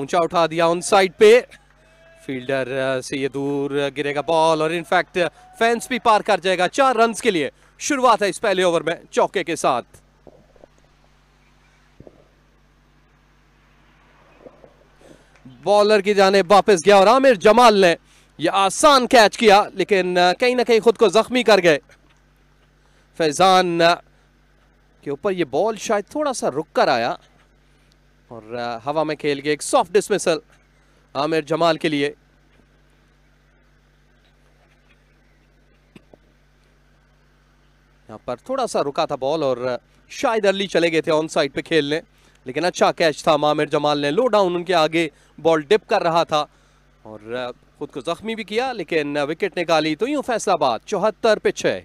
ऊंचा उठा दिया ऑन साइड पे, फील्डर से ये दूर गिरेगा बॉल और इनफैक्ट फेंस भी पार कर जाएगा। 4 रन के लिए शुरुआत है इस पहले ओवर में चौके के साथ। बॉलर की जाने वापस गया और आमिर जमाल ने यह आसान कैच किया, लेकिन कहीं ना कहीं खुद को जख्मी कर गए। फैजान के ऊपर ये बॉल शायद थोड़ा सा रुक कर आया और हवा में खेल गए। एक सॉफ्ट डिसमिसल आमिर जमाल के लिए। यहां पर थोड़ा सा रुका था बॉल और शायद अर्ली चले गए थे ऑन साइड पे खेलने, लेकिन अच्छा कैच था आमिर जमाल ने। लो डाउन उनके आगे बॉल डिप कर रहा था और खुद को जख्मी भी किया, लेकिन विकेट निकाली। तो यूं फैसलाबाद 74 पे 6।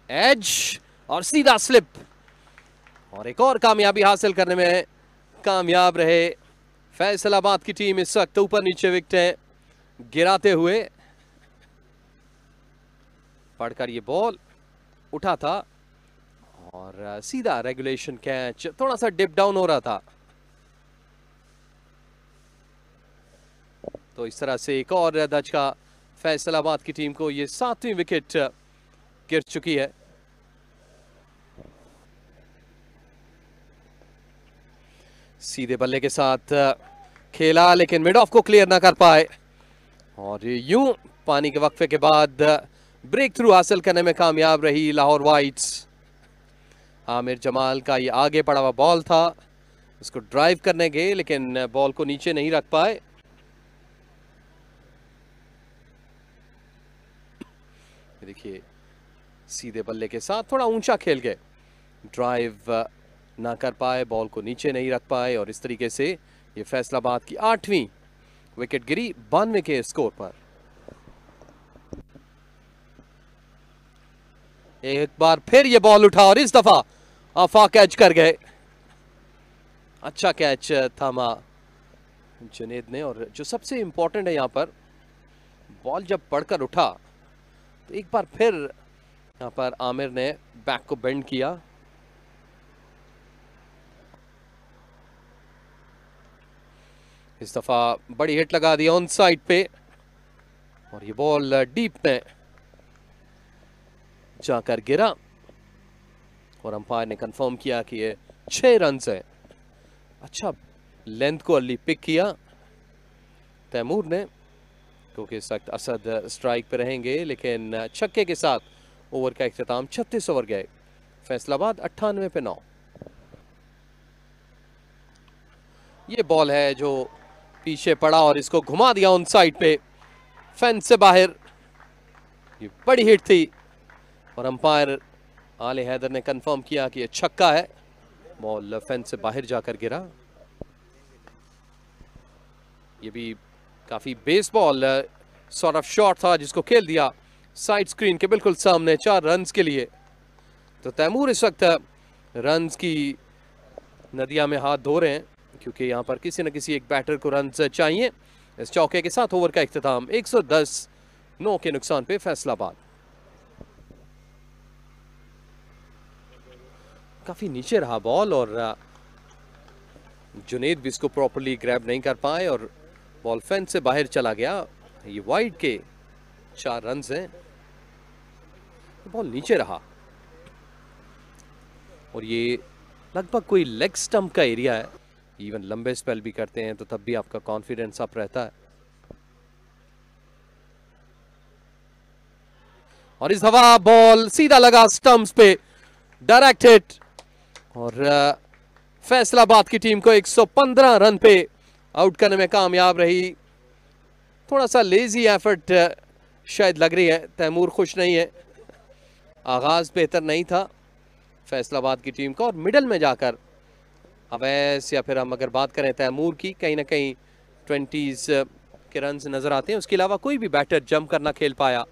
एज और सीधा स्लिप और एक और कामयाबी हासिल करने में कामयाब रहे फैसलाबाद की टीम। इस वक्त ऊपर नीचे विकेटें गिराते हुए। पढ़कर ये बॉल उठा था और सीधा रेगुलेशन कैच, थोड़ा सा डिप डाउन हो रहा था। तो इस तरह से एक और धचका फैसलाबाद की टीम को। ये 7वीं विकेट गिर चुकी है। सीधे बल्ले के साथ खेला, लेकिन मिड ऑफ को क्लियर ना कर पाए और यूं पानी के वक्फे के बाद ब्रेक थ्रू हासिल करने में कामयाब रही लाहौर वाइट्स। आमिर जमाल का ये आगे पड़ा हुआ बॉल था, उसको ड्राइव करने गए लेकिन बॉल को नीचे नहीं रख पाए। देखिए सीधे बल्ले के साथ थोड़ा ऊंचा खेल गए, ड्राइव ना कर पाए, बॉल को नीचे नहीं रख पाए और इस तरीके से ये फैसलाबाद की 8वीं विकेट गिरी 92 के स्कोर पर। एक बार फिर ये बॉल उठा और इस दफा आफा कैच कर गए। अच्छा कैच थामा जुनेद ने। और जो सबसे इंपॉर्टेंट है यहां पर, बॉल जब पड़कर उठा तो एक बार फिर यहां पर आमिर ने बैक को बेंड किया। इस दफा बड़ी हिट लगा दी ऑन साइड पे और ये बॉल डीप में जाकर गिरा और अंपायर ने कंफर्म किया कि ये 6 रन है। अच्छा लेंथ को अर्ली पिक किया तैमूर ने, क्योंकि इस वक्त असद स्ट्राइक पे रहेंगे, लेकिन छक्के के साथ ओवर का इख्तिताम। 36 ओवर गए, फैसलाबाद 98 पे 9। ये बॉल है जो पीछे पड़ा और इसको घुमा दिया ऑन साइड पे, फेंस से बाहर। ये बड़ी हिट थी और अंपायर आले हैदर ने कंफर्म किया कि ये छक्का है। बॉल फेंस से बाहर जाकर गिरा। ये भी काफी बेसबॉल सॉर्ट ऑफ शॉट था जिसको खेल दिया साइड स्क्रीन के बिल्कुल सामने 4 रन के लिए। तो तैमूर इस वक्त रन की नदिया में हाथ धो रहे हैं, क्योंकि यहां पर किसी न किसी एक बैटर को रन चाहिए। इस चौके के साथ ओवर का इख्तिताम 110 9 के नुकसान पे फैसलाबाद। काफी नीचे रहा बॉल और जुनेद भी इसको प्रॉपर्ली ग्रैब नहीं कर पाए और बॉल फेंस से बाहर चला गया। ये वाइड के 4 रन हैं। बॉल नीचे रहा और ये लगभग कोई लेग स्टंप का एरिया है। इवन लंबे स्पेल भी करते हैं तो तब भी आपका कॉन्फिडेंस अप रहता है। और इस दफा बॉल सीधा लगा स्टंप्स पे, डायरेक्ट हिट और फैसलाबाद की टीम को 115 रन पे आउट करने में कामयाब रही। थोड़ा सा लेजी एफर्ट शायद लग रही है, तैमूर खुश नहीं है। आगाज बेहतर नहीं था फैसलाबाद की टीम का और मिडल में जाकर अवैस या फिर हम अगर बात करें तैमूर की, कहीं ना कहीं 20s के रन नजर आते हैं। उसके अलावा कोई भी बैटर जंप करना खेल पाया।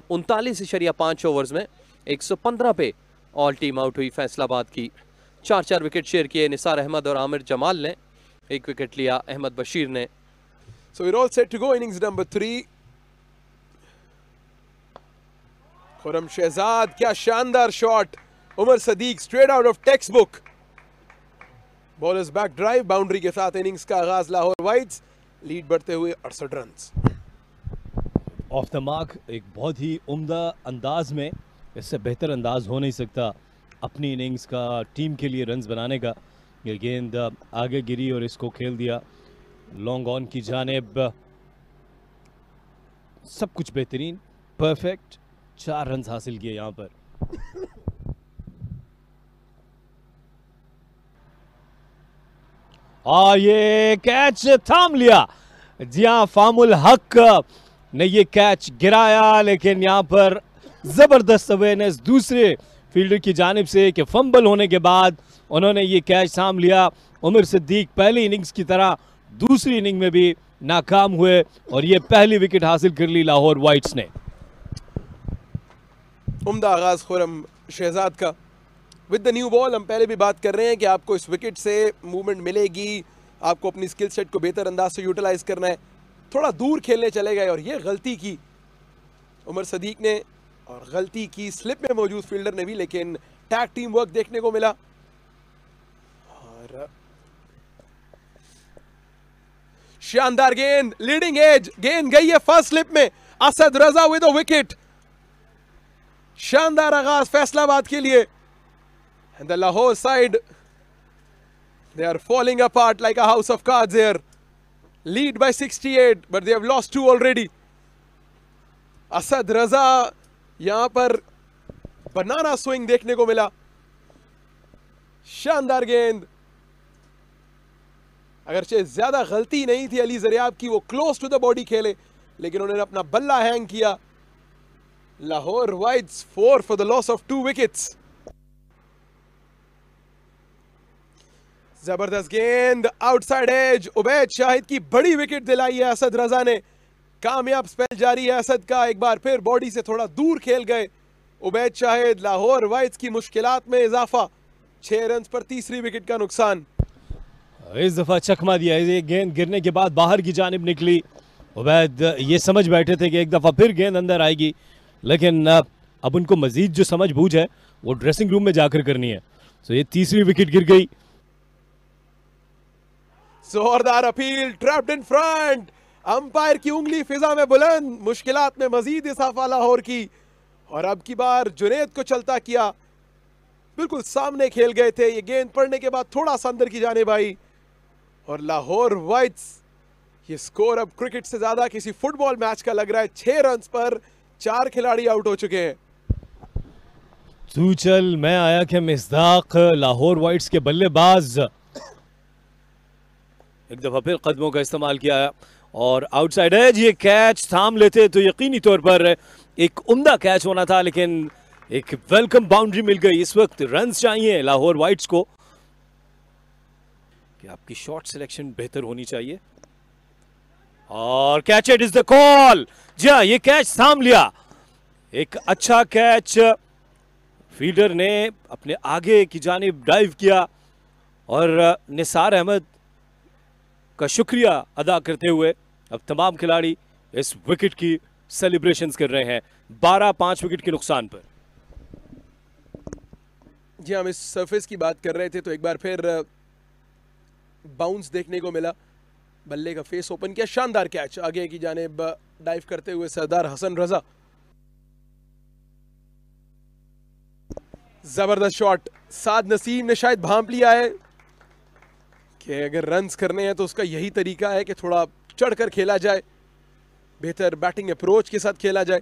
39.5 ओवर्स में 115 पे ऑल टीम आउट हुई फैसलाबाद की। 4 विकेट शेयर किए निसार अहमद और आमिर जमाल ने। 1 विकेट लिया अहमद बशीर ने। So we're all set to go. Innings number 3. Khurram Shahzad, क्या शानदार shot. Umar Sadiq straight out of textbook. Bowlers back drive, boundary के साथ इनिंग्स का आगाज लाहौर वाइट्स, लीड बढ़ते हुए 68 रन्स। ऑफ द मार्क, एक बहुत ही उम्दा अंदाज में, इससे बेहतर अंदाज हो नहीं सकता अपनी इनिंग्स का, टीम के लिए रन्स बनाने का। ये गेंद आगे गिरी और इसको खेल दिया लॉन्ग ऑन की जानिब। सब कुछ बेहतरीन, परफेक्ट, 4 रन्स हासिल किए यहां पर। और ये कैच थाम लिया। जी हाँ, फामुल हक ने ये कैच गिराया, लेकिन यहां पर जबरदस्त अवेयरनेस दूसरे फील्डर की जानिब से कि फंबल होने के बाद उन्होंने ये कैच थाम लिया। उमर सिद्दीक पहली इनिंग्स की तरह दूसरी इनिंग में भी नाकाम हुए और ये पहली विकेट हासिल कर ली लाहौर वाइट्स ने। उम्दा आगाज खुरम शहजाद का विद द न्यू बॉल। हम पहले भी बात कर रहे हैं कि आपको इस विकेट से मूवमेंट मिलेगी, आपको अपनी स्किल सेट को बेहतर अंदाज से यूटिलाइज करना है, थोड़ा दूर खेलने चले गए और ये गलती की उमर सदीक ने, और गलती की स्लिप में मौजूद फील्डर ने भी, लेकिन टैग टीम वर्क देखने को मिला। और शानदार गेंद, लीडिंग एज, गेंद गई है फर्स्ट स्लिप में, Asad Raza with a wicket. शानदार आगाज फैसलाबाद के लिए। And the Lahore side, they are falling apart like a house of cards here. Lead by 68, but they have lost 2 already. Asad रजा यहां पर बनाना स्विंग देखने को मिला। शानदार गेंद, अगरचे ज्यादा गलती नहीं थी अली जरियाब की, वो क्लोज टू द बॉडी खेले, लेकिन उन्होंने अपना बल्ला हैंग किया। Lahore whites 4 for the loss of 2 wickets. जबरदस्त गेंद, आउटसाइड एज, उबैद शाहिद की बड़ी विकेट दिलाई है असद रजा ने। कामयाब स्पेल जारी है असद का, एक बार फिर बॉडी से थोड़ा दूर खेल गए उबैद शाहिद। लाहौर वाइट्स की मुश्किलात में इजाफा, 6 रन्स पर तीसरी विकेट का नुकसान। इस दफा चकमा दिया, ये गेंद गिरने के बाद बाहर की जानिब निकली। उबैद ये समझ बैठे थे कि एक दफा फिर गेंद अंदर आएगी, लेकिन अब उनको मजीद जो समझ बूझ है वो ड्रेसिंग रूम में जाकर करनी है। तो ये तीसरी विकेट गिर गई। जोरदार appeal, trapped in front, umpire की उंगली फिजा में बुलंद, मुश्किलात में मजीद इजाफा लाहौर की। और अब की बार जुनैद को चलता किया, बिल्कुल सामने खेल गए थे, ये गेंद पड़ने के बाद थोड़ा सा अंदर की जानिब आई। और लाहौर वाइट्स, ये स्कोर अब क्रिकेट से ज्यादा किसी फुटबॉल मैच का लग रहा है। 6 रन्स पर 4 खिलाड़ी आउट हो चुके हैं। तू चल मैं आया कि मिस्दाक लाहौर वाइट्स के बल्लेबाज एक दफा फिर कदमों का इस्तेमाल किया और आउटसाइड एज ये कैच थाम लेते तो यकीनी तौर पर एक उम्दा कैच होना था, लेकिन एक वेलकम बाउंड्री मिल गई। इस वक्त रन्स चाहिए लाहौर वाइट्स को कि आपकी शॉट सिलेक्शन बेहतर होनी चाहिए। और catch it is the call. जी हाँ, ये कैच थाम लिया, एक अच्छा कैच। फील्डर ने अपने आगे की जानिब डाइव किया और निसार अहमद का शुक्रिया अदा करते हुए अब तमाम खिलाड़ी इस विकेट की सेलिब्रेशंस कर रहे हैं 12-5 विकेट के नुकसान पर। जी हम इस सरफेस की बात कर रहे थे तो एक बार फिर बाउंस देखने को मिला, बल्ले का फेस ओपन किया, शानदार कैच आगे की जानिब डाइव करते हुए सरदार हसन रजा। जबरदस्त शॉट, साद नसीम ने शायद भांप लिया है कि अगर रन्स करने हैं तो उसका यही तरीका है कि थोड़ा चढ़कर खेला जाए, बेहतर बैटिंग अप्रोच के साथ खेला जाए।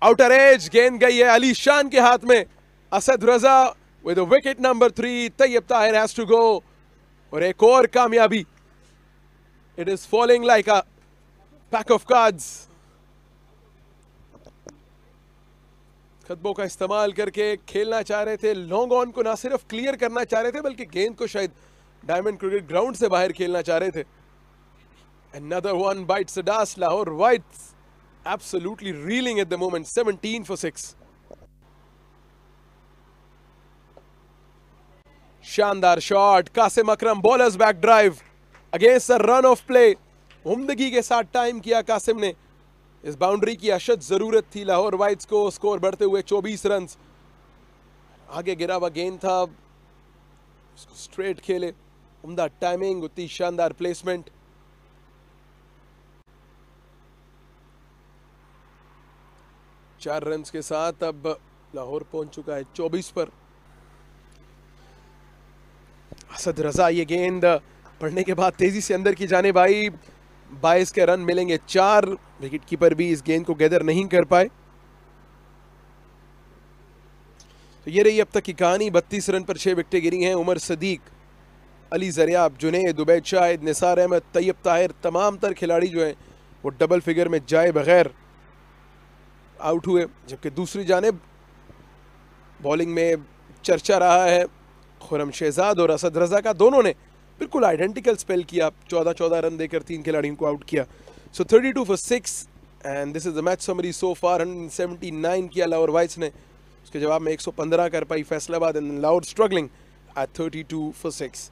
आउटर एज, गेंद गई है अली शान के हाथ में। Asad Raza with wicket number 3, Tayyab Tahir has to go. और एक और कामयाबी, it is falling like a pack of cards. कदमों का इस्तेमाल करके खेलना चाह रहे थे, लॉन्ग ऑन को ना सिर्फ क्लियर करना चाह रहे थे बल्कि गेंद को शायद डायमंड क्रिकेट ग्राउंड से बाहर खेलना चाह रहे थे। Another one bites the dust. Lahore Whites absolutely reeling at the moment. 17 for 6. शानदार shot, Qasim Akram bowlers back drive against the run of play. उम्दगी के साथ टाइम किया कासिम ने। इस बाउंड्री की अशद जरूरत थी लाहौर वाइट्स को। स्कोर बढ़ते हुए 24 रन। आगे गिरा हुआ गेंद था, उसको स्ट्रेट खेले, उम्दा टाइमिंग, उतनी शानदार प्लेसमेंट। चार रन्स के साथ अब लाहौर पहुंच चुका है 24 पर। असद रजा ये गेंद पढ़ने के बाद तेजी से अंदर की जाने भाई, 22 के रन मिलेंगे 4। विकेट कीपर भी इस गेंद को गैदर नहीं कर पाए। तो ये रही अब तक की कहानी। 32 रन पर 6 विकेटें गिरी हैं। उमर सदीक, अली जरियाब, जुनैद, उबैद शाहिद, निसार अहमद, तैयब ताहिर, तमाम तर खिलाड़ी जो हैं वो डबल फिगर में जाए बगैर आउट हुए। जबकि दूसरी जानिब बॉलिंग में चर्चा रहा है खुरम शहजाद और असद रजा का, दोनों ने बिल्कुल आइडेंटिकल स्पेल किया, 14-14 रन देकर 3 खिलाड़ियों को आउट किया। So 32 for 6 and this is the match summary so far. 179 किया लाहौर वाइट्स ने, उसके जवाब में 115 कर पाई Faisalabad and Lahore struggling at 32 for 6।